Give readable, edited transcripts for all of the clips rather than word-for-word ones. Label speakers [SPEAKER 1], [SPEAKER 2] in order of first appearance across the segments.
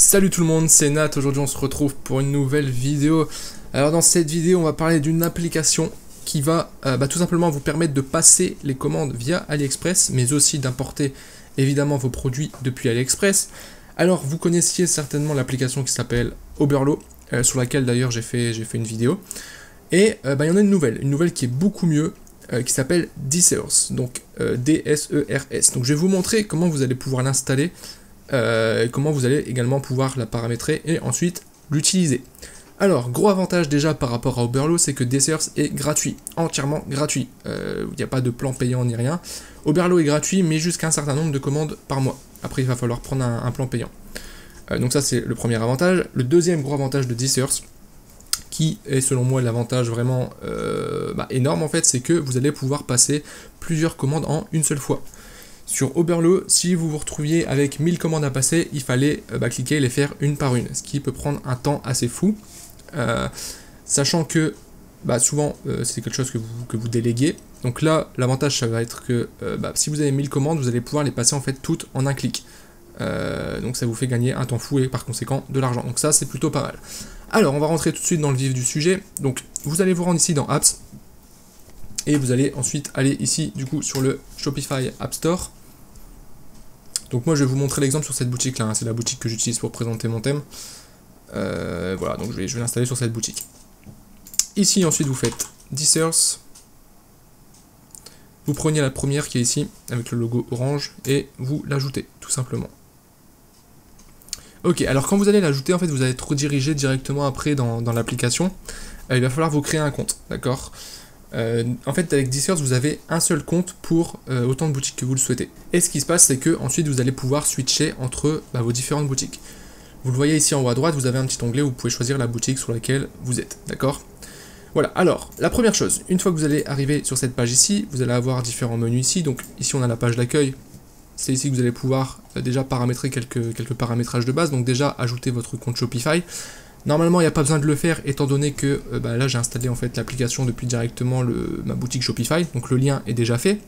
[SPEAKER 1] Salut tout le monde, c'est Nat. Aujourd'hui on se retrouve pour une nouvelle vidéo. Alors dans cette vidéo on va parler d'une application qui va tout simplement vous permettre de passer les commandes via AliExpress, mais aussi d'importer évidemment vos produits depuis AliExpress. Alors vous connaissiez certainement l'application qui s'appelle Oberlo, sur laquelle d'ailleurs j'ai fait une vidéo. Et il y en a une nouvelle qui est beaucoup mieux, qui s'appelle Desers, donc D-S-E-R-S. Donc je vais vous montrer comment vous allez pouvoir l'installer, comment vous allez également pouvoir la paramétrer et ensuite l'utiliser. Alors, gros avantage déjà par rapport à Oberlo, c'est que Desers est gratuit, entièrement gratuit. Il n'y a pas de plan payant ni rien. Oberlo est gratuit, mais jusqu'à un certain nombre de commandes par mois. Après, il va falloir prendre un plan payant. Donc ça, c'est le premier avantage. Le deuxième gros avantage de Desers, qui est selon moi l'avantage vraiment énorme en fait, c'est que vous allez pouvoir passer plusieurs commandes en une seule fois. Sur Oberlo, si vous vous retrouviez avec 1000 commandes à passer, il fallait cliquer et les faire une par une, ce qui peut prendre un temps assez fou, sachant que souvent c'est quelque chose que vous déléguez. Donc là, l'avantage ça va être que si vous avez 1000 commandes, vous allez pouvoir les passer en fait toutes en un clic. Donc ça vous fait gagner un temps fou et par conséquent de l'argent. Donc ça c'est plutôt pas mal. Alors on va rentrer tout de suite dans le vif du sujet. Donc vous allez vous rendre ici dans Apps. Et vous allez ensuite aller ici du coup sur le Shopify App Store. Donc moi je vais vous montrer l'exemple sur cette boutique là, c'est la boutique que j'utilise pour présenter mon thème. Voilà, donc je vais l'installer sur cette boutique. Ici ensuite vous faites Desers. Vous prenez la première qui est ici, avec le logo orange, et vous l'ajoutez, tout simplement. Ok, alors quand vous allez l'ajouter, en fait vous allez être redirigé directement après dans l'application. Il va falloir vous créer un compte, d'accord ? En fait avec Desers vous avez un seul compte pour autant de boutiques que vous le souhaitez. Et ce qui se passe c'est que ensuite vous allez pouvoir switcher entre vos différentes boutiques. Vous le voyez ici en haut à droite, vous avez un petit onglet où vous pouvez choisir la boutique sur laquelle vous êtes, d'accord ? Voilà, alors la première chose, une fois que vous allez arriver sur cette page ici, vous allez avoir différents menus ici. Donc ici on a la page d'accueil, c'est ici que vous allez pouvoir déjà paramétrer quelques paramétrages de base. Donc déjà ajouter votre compte Shopify. Normalement, il n'y a pas besoin de le faire, étant donné que là, j'ai installé en fait l'application depuis directement ma boutique Shopify, donc le lien est déjà fait.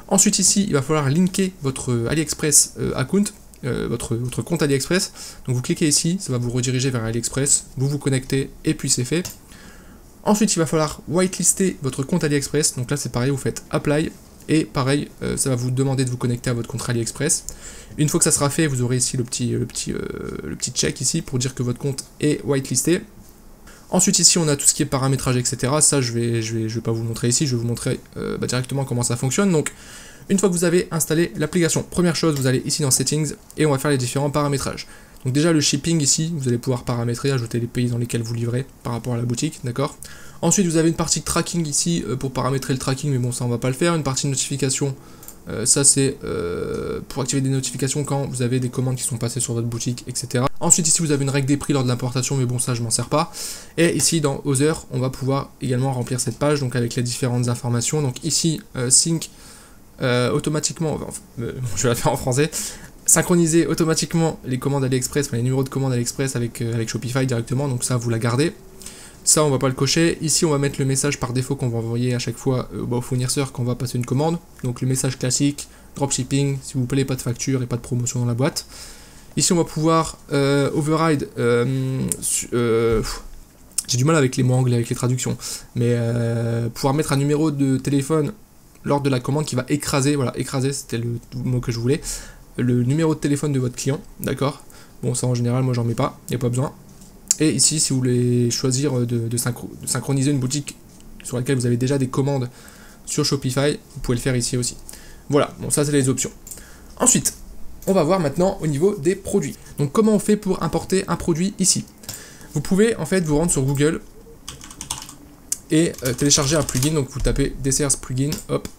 [SPEAKER 1] Ensuite, ici, il va falloir linker votre AliExpress account, votre compte AliExpress. Donc, vous cliquez ici, ça va vous rediriger vers AliExpress, vous vous connectez, et puis c'est fait. Ensuite, il va falloir whitelister votre compte AliExpress. Donc là, c'est pareil, vous faites Apply. Et pareil, ça va vous demander de vous connecter à votre compte AliExpress. Une fois que ça sera fait, vous aurez ici le petit check ici pour dire que votre compte est whitelisté. Ensuite ici on a tout ce qui est paramétrage, etc. Ça je vais pas vous montrer ici, je vais vous montrer directement comment ça fonctionne. Donc une fois que vous avez installé l'application, première chose, vous allez ici dans Settings et on va faire les différents paramétrages. Donc déjà le shipping ici, vous allez pouvoir paramétrer, ajouter les pays dans lesquels vous livrez par rapport à la boutique, d'accord. Ensuite vous avez une partie tracking ici pour paramétrer le tracking, mais bon ça on va pas le faire. Une partie notification, ça c'est pour activer des notifications quand vous avez des commandes qui sont passées sur votre boutique, etc. Ensuite ici vous avez une règle des prix lors de l'importation, mais bon ça je m'en sers pas. Et ici dans Other, on va pouvoir également remplir cette page, donc avec les différentes informations. Donc ici sync automatiquement, je vais la faire en français. Synchroniser automatiquement les commandes AliExpress, les numéros de commandes AliExpress avec Shopify directement, donc ça vous la gardez. Ça on va pas le cocher. Ici on va mettre le message par défaut qu'on va envoyer à chaque fois au fournisseur quand on va passer une commande. Donc le message classique, dropshipping, s'il vous plaît, pas de facture et pas de promotion dans la boîte. Ici on va pouvoir override, j'ai du mal avec les mots anglais, avec les traductions, mais pouvoir mettre un numéro de téléphone lors de la commande qui va écraser, voilà, écraser c'était le mot que je voulais, le numéro de téléphone de votre client, d'accord. Bon ça en général moi j'en mets pas, il n'y a pas besoin. Et ici si vous voulez choisir de synchroniser une boutique sur laquelle vous avez déjà des commandes sur Shopify, vous pouvez le faire ici aussi. Voilà, bon ça c'est les options. Ensuite, on va voir maintenant au niveau des produits. Donc comment on fait pour importer un produit ici? Vous pouvez en fait vous rendre sur Google et télécharger un plugin, donc vous tapez Desers plugin, hop,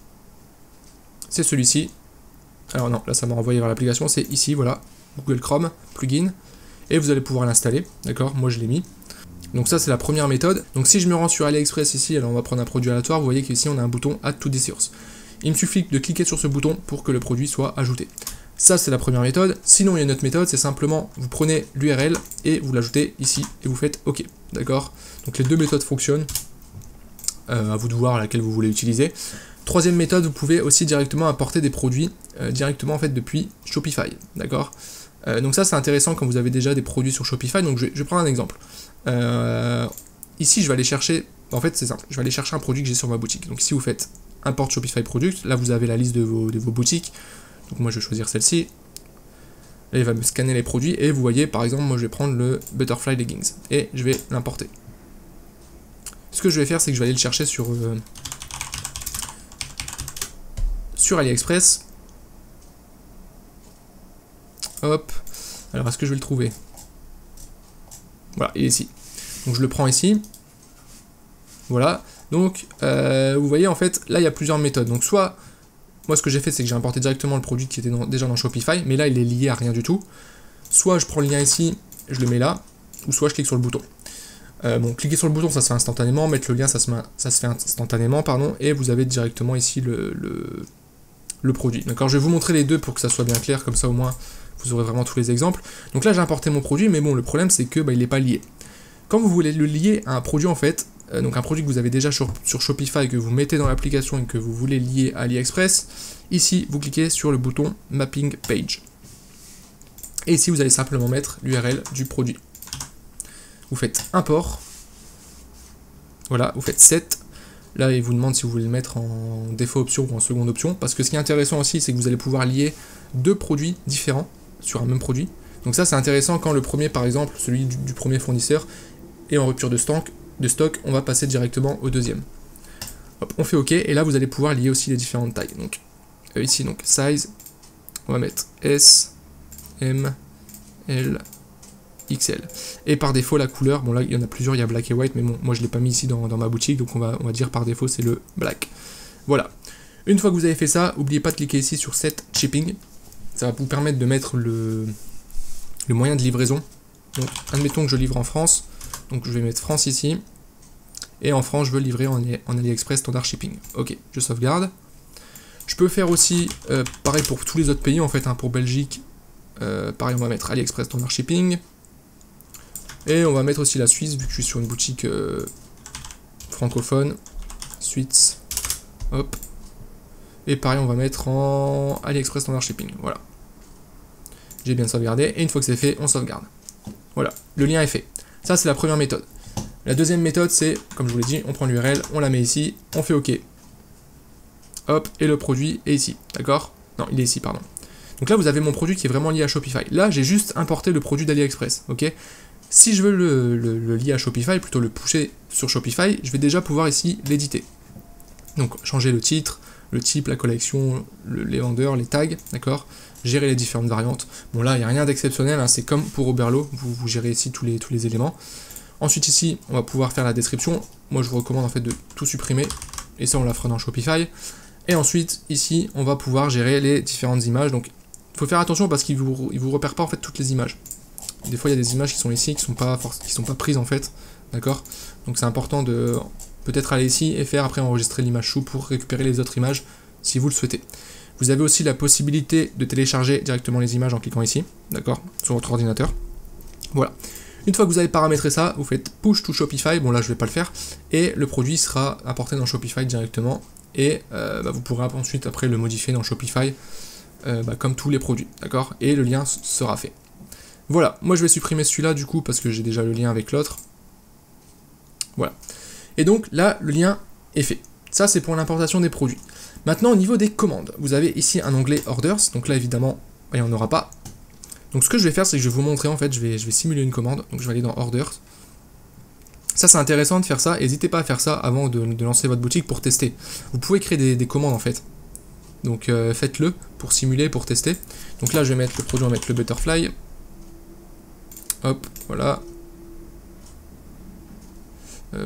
[SPEAKER 1] c'est celui-ci. Alors non, là ça m'a renvoyé vers l'application, c'est ici, voilà, Google Chrome, plugin, et vous allez pouvoir l'installer, d'accord, moi je l'ai mis. Donc ça c'est la première méthode. Donc si je me rends sur AliExpress ici, alors on va prendre un produit aléatoire, vous voyez qu'ici on a un bouton Add to Desers. Il me suffit de cliquer sur ce bouton pour que le produit soit ajouté. Ça c'est la première méthode. Sinon il y a une autre méthode, c'est simplement vous prenez l'URL et vous l'ajoutez ici et vous faites OK, d'accord. Donc les deux méthodes fonctionnent, à vous de voir laquelle vous voulez utiliser. Troisième méthode, vous pouvez aussi directement importer des produits directement en fait depuis Shopify, d'accord. Donc ça c'est intéressant quand vous avez déjà des produits sur Shopify. Donc je vais prendre un exemple. Ici je vais aller chercher, en fait c'est simple, je vais aller chercher un produit que j'ai sur ma boutique. Donc si vous faites import Shopify Product, là vous avez la liste de vos boutiques. Donc moi je vais choisir celle-ci. Là il va me scanner les produits et vous voyez par exemple moi je vais prendre le Butterfly Leggings et je vais l'importer. Ce que je vais faire c'est que je vais aller le chercher sur AliExpress. Hop, alors est-ce que je vais le trouver? Voilà, il est ici. Donc je le prends ici. Voilà, donc vous voyez en fait, là il y a plusieurs méthodes. Donc soit, moi ce que j'ai fait c'est que j'ai importé directement le produit qui était déjà dans Shopify, mais là il est lié à rien du tout. Soit je prends le lien ici, je le mets là, ou soit je clique sur le bouton. Bon, cliquer sur le bouton ça se fait instantanément, mettre le lien ça se fait instantanément, pardon, et vous avez directement ici le produit. D'accord, je vais vous montrer les deux pour que ça soit bien clair, comme ça au moins vous aurez vraiment tous les exemples. Donc là j'ai importé mon produit, mais bon le problème c'est que il n'est pas lié. Quand vous voulez le lier à un produit en fait, donc un produit que vous avez déjà sur Shopify, que vous mettez dans l'application et que vous voulez lier à AliExpress, ici vous cliquez sur le bouton Mapping Page. Et ici vous allez simplement mettre l'URL du produit. Vous faites import, voilà, vous faites set. Là il vous demande si vous voulez le mettre en défaut option ou en seconde option, parce que ce qui est intéressant aussi c'est que vous allez pouvoir lier deux produits différents sur un même produit. Donc ça c'est intéressant quand le premier par exemple, celui du premier fournisseur est en rupture de stock, on va passer directement au deuxième. Hop, on fait OK, et là vous allez pouvoir lier aussi les différentes tailles. Donc ici donc size, on va mettre S, M, L, XL. Et par défaut la couleur, bon là il y en a plusieurs, il y a black et white, mais bon moi je l'ai pas mis ici dans ma boutique, donc on va dire par défaut c'est le black. Voilà. Une fois que vous avez fait ça, n'oubliez pas de cliquer ici sur Set Shipping. Ça va vous permettre de mettre le moyen de livraison. Donc admettons que je livre en France, donc je vais mettre France ici, et en France je veux livrer en AliExpress standard shipping. Ok, je sauvegarde. Je peux faire aussi pareil pour tous les autres pays en fait, hein, pour Belgique, pareil on va mettre AliExpress standard shipping, et on va mettre aussi la Suisse vu que je suis sur une boutique francophone, Suisse, hop, et pareil on va mettre en AliExpress standard shipping, voilà. J'ai bien sauvegardé, et une fois que c'est fait, on sauvegarde. Voilà, le lien est fait. Ça, c'est la première méthode. La deuxième méthode, c'est, comme je vous l'ai dit, on prend l'URL, on la met ici, on fait OK. Hop, et le produit est ici, d'accord? Non, il est ici, pardon. Donc là, vous avez mon produit qui est vraiment lié à Shopify. Là, j'ai juste importé le produit d'AliExpress, ok? Si je veux le lier à Shopify, plutôt le pousser sur Shopify, je vais déjà pouvoir ici l'éditer. Donc, changer le titre, le type, la collection, les vendeurs, les tags, d'accord? Gérer les différentes variantes. Bon là, il n'y a rien d'exceptionnel, hein, c'est comme pour Oberlo, vous gérez ici tous les éléments. Ensuite ici, on va pouvoir faire la description. Moi, je vous recommande en fait de tout supprimer, et ça, on la fera dans Shopify. Et ensuite, ici, on va pouvoir gérer les différentes images. Donc, il faut faire attention parce qu'il vous repère pas en fait toutes les images. Des fois, il y a des images qui sont ici, qui sont pas prises en fait, d'accord? Donc, c'est important de peut-être aller ici et faire après enregistrer l'image chou pour récupérer les autres images si vous le souhaitez. Vous avez aussi la possibilité de télécharger directement les images en cliquant ici, d'accord, sur votre ordinateur. Voilà. Une fois que vous avez paramétré ça, vous faites push to Shopify, bon là je vais pas le faire, et le produit sera apporté dans Shopify directement, et vous pourrez ensuite après le modifier dans Shopify, comme tous les produits, d'accord, et le lien sera fait. Voilà, moi je vais supprimer celui-là du coup, parce que j'ai déjà le lien avec l'autre. Voilà. Et donc là, le lien est fait. Ça c'est pour l'importation des produits. Maintenant, au niveau des commandes, vous avez ici un onglet Orders, donc là évidemment, il n'y en aura pas. Donc ce que je vais faire, c'est que je vais vous montrer, en fait, je vais simuler une commande, donc je vais aller dans Orders. Ça c'est intéressant de faire ça, n'hésitez pas à faire ça avant de lancer votre boutique pour tester. Vous pouvez créer des commandes en fait, donc faites-le pour simuler, pour tester. Donc là je vais mettre le produit, on va mettre le Butterfly. Hop, voilà.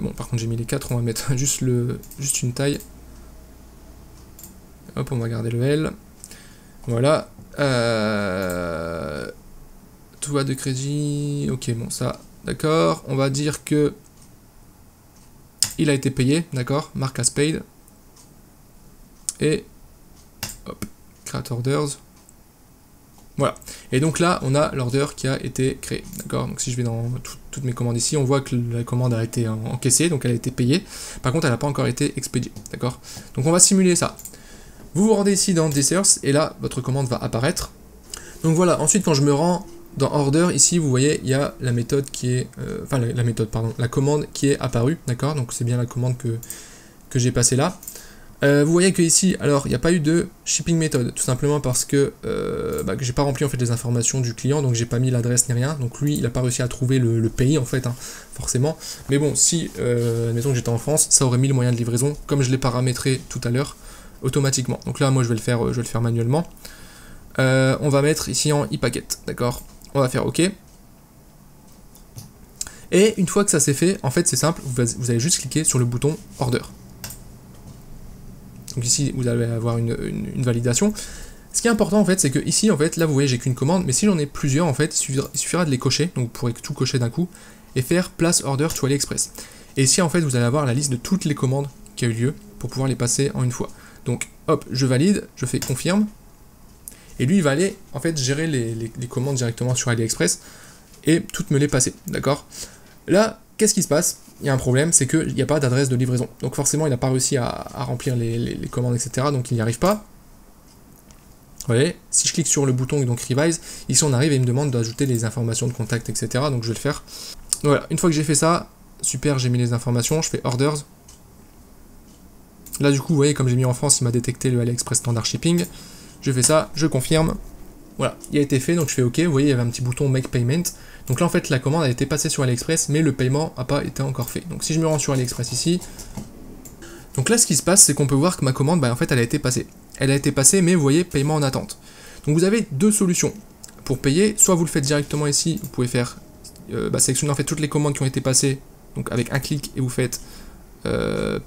[SPEAKER 1] Bon par contre j'ai mis les 4, on va mettre juste une taille. Hop, on va garder le L. Voilà. Tout va de crédit. Ok, bon, ça, d'accord. On va dire que il a été payé, d'accord. Mark as paid. Et hop, create orders. Voilà. Et donc là, on a l'order qui a été créé, d'accord. Donc si je vais dans toutes mes commandes ici, on voit que la commande a été encaissée, donc elle a été payée. Par contre, elle n'a pas encore été expédiée, d'accord. Donc on va simuler ça. Vous vous rendez ici dans Desserts, et là, votre commande va apparaître. Donc voilà, ensuite quand je me rends dans Order, ici vous voyez, il y a la méthode qui est... la commande qui est apparue, d'accord? Donc c'est bien la commande que j'ai passée là. Vous voyez que ici, alors il n'y a pas eu de shipping method, tout simplement parce que j'ai pas rempli en fait les informations du client, donc j'ai pas mis l'adresse ni rien, donc lui il a pas réussi à trouver le pays en fait, hein, forcément. Mais bon, si, admettons que j'étais en France, ça aurait mis le moyen de livraison, comme je l'ai paramétré tout à l'heure, automatiquement. Donc là moi je vais le faire manuellement. On va mettre ici en e-packet, d'accord? On va faire OK. Et une fois que ça c'est fait, en fait c'est simple, vous allez juste cliquer sur le bouton Order. Donc ici, vous allez avoir une validation. Ce qui est important, en fait, c'est que ici, en fait, là, vous voyez, j'ai qu'une commande, mais si j'en ai plusieurs, en fait, il suffira de les cocher, donc vous pourrez tout cocher d'un coup, et faire Place Order to AliExpress. Et ici, en fait, vous allez avoir la liste de toutes les commandes qui a eu lieu, pour pouvoir les passer en une fois. Donc, hop, je valide, je fais Confirme, et lui, il va aller, en fait, gérer les commandes directement sur AliExpress, et toutes me les passer, d'accord? Là, qu'est-ce qui se passe? Il y a un problème, c'est qu'il n'y a pas d'adresse de livraison. Donc forcément, il n'a pas réussi à remplir les commandes, etc. Donc il n'y arrive pas. Vous voyez, si je clique sur le bouton donc Revise, ici on arrive et il me demande d'ajouter les informations de contact, etc. Donc je vais le faire. Donc voilà, une fois que j'ai fait ça, super, j'ai mis les informations, je fais Orders. Là du coup, vous voyez, comme j'ai mis en France, il m'a détecté le AliExpress Standard Shipping. Je fais ça, je confirme. Voilà, il a été fait, donc je fais OK. Vous voyez, il y avait un petit bouton Make Payment. Donc là, en fait, la commande a été passée sur AliExpress, mais le paiement n'a pas été encore fait. Donc si je me rends sur AliExpress ici, donc là, ce qui se passe, c'est qu'on peut voir que ma commande, en fait, elle a été passée. Elle a été passée, mais vous voyez, paiement en attente. Donc vous avez deux solutions pour payer. Soit vous le faites directement ici, vous pouvez faire sélectionner en fait toutes les commandes qui ont été passées, donc avec un clic, et vous faites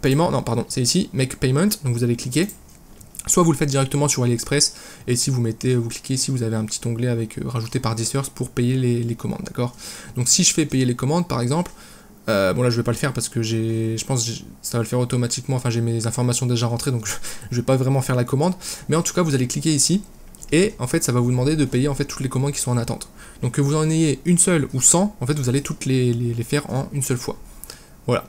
[SPEAKER 1] paiement. Non, pardon, c'est ici, Make Payment. Donc vous allez cliquer. Soit vous le faites directement sur AliExpress, et si vous cliquez ici, vous avez un petit onglet avec rajouter par Disters pour payer les commandes, d'accord? Donc si je fais payer les commandes, par exemple, bon là je vais pas le faire parce que je pense que ça va le faire automatiquement, enfin j'ai mes informations déjà rentrées, donc je vais pas vraiment faire la commande, mais en tout cas vous allez cliquer ici, et en fait ça va vous demander de payer en fait toutes les commandes qui sont en attente. Donc que vous en ayez une seule ou 100, en fait vous allez toutes les faire en une seule fois. Voilà.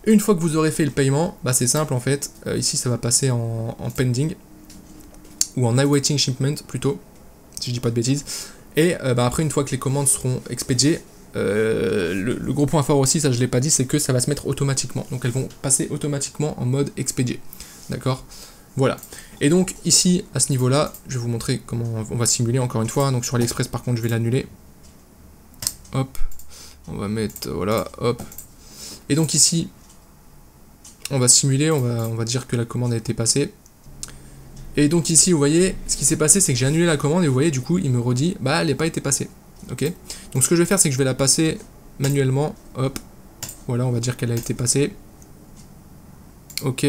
[SPEAKER 1] Une fois que vous aurez fait le paiement, c'est simple en fait, ici ça va passer en pending, ou en awaiting shipment plutôt, si je dis pas de bêtises, et après une fois que les commandes seront expédiées, le gros point fort aussi, ça je l'ai pas dit, c'est que ça va se mettre automatiquement, donc elles vont passer automatiquement en mode expédié, d'accord? Voilà, et donc ici, à ce niveau-là, je vais vous montrer comment on va simuler encore une fois, donc sur AliExpress par contre je vais l'annuler, hop, on va mettre, voilà, hop, et donc ici, on va simuler, on va dire que la commande a été passée. Et donc ici, vous voyez, ce qui s'est passé, c'est que j'ai annulé la commande et vous voyez, du coup, il me redit, elle n'a pas été passée. Ok? Donc ce que je vais faire, c'est que je vais la passer manuellement. Hop. Voilà, on va dire qu'elle a été passée. Ok.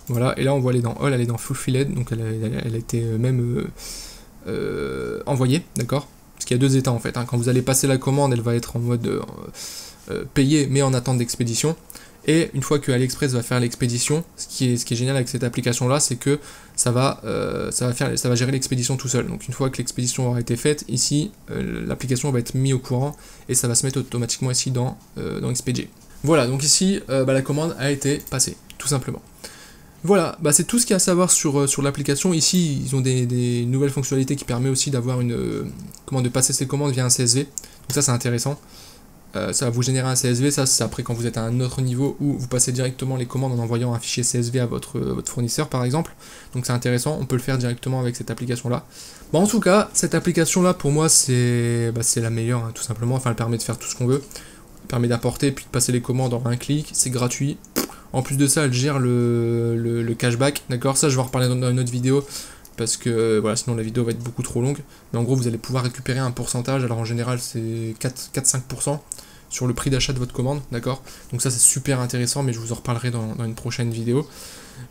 [SPEAKER 1] Voilà, et là, on voit elle est dans All, elle est dans Fulfilled, donc elle a été même envoyée, d'accord? Parce qu'il y a deux états en fait. Hein. Quand vous allez passer la commande, elle va être en mode payée, mais en attente d'expédition. Et une fois que AliExpress va faire l'expédition, ce qui est génial avec cette application là, c'est que ça va gérer l'expédition tout seul. Donc une fois que l'expédition aura été faite, ici l'application va être mise au courant et ça va se mettre automatiquement ici dans Expedia. Voilà, donc ici la commande a été passée, tout simplement. Voilà, c'est tout ce qu'il y a à savoir sur l'application. Ici, ils ont des nouvelles fonctionnalités qui permettent aussi d'avoir de passer ses commandes via un CSV. Donc ça, c'est intéressant. Ça va vous générer un CSV, ça c'est après quand vous êtes à un autre niveau où vous passez directement les commandes en envoyant un fichier CSV à votre fournisseur par exemple. Donc c'est intéressant, on peut le faire directement avec cette application là. En tout cas, cette application là pour moi c'est la meilleure, hein, tout simplement. Enfin, elle permet de faire tout ce qu'on veut. Elle permet d'apporter puis de passer les commandes en un clic, c'est gratuit. En plus de ça, elle gère le cashback, d'accord? Ça je vais en reparler dans une autre vidéo. Parce que voilà, sinon la vidéo va être beaucoup trop longue. Mais en gros, vous allez pouvoir récupérer un pourcentage. Alors en général, c'est 4-5% sur le prix d'achat de votre commande, d'accord? Donc ça, c'est super intéressant, mais je vous en reparlerai dans une prochaine vidéo.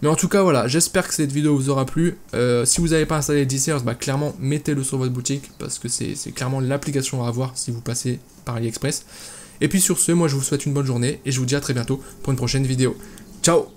[SPEAKER 1] Mais en tout cas, voilà, j'espère que cette vidéo vous aura plu. Si vous n'avez pas installé Disters, clairement, mettez-le sur votre boutique, parce que c'est clairement l'application à avoir si vous passez par AliExpress. Et puis sur ce, moi, je vous souhaite une bonne journée, et je vous dis à très bientôt pour une prochaine vidéo. Ciao!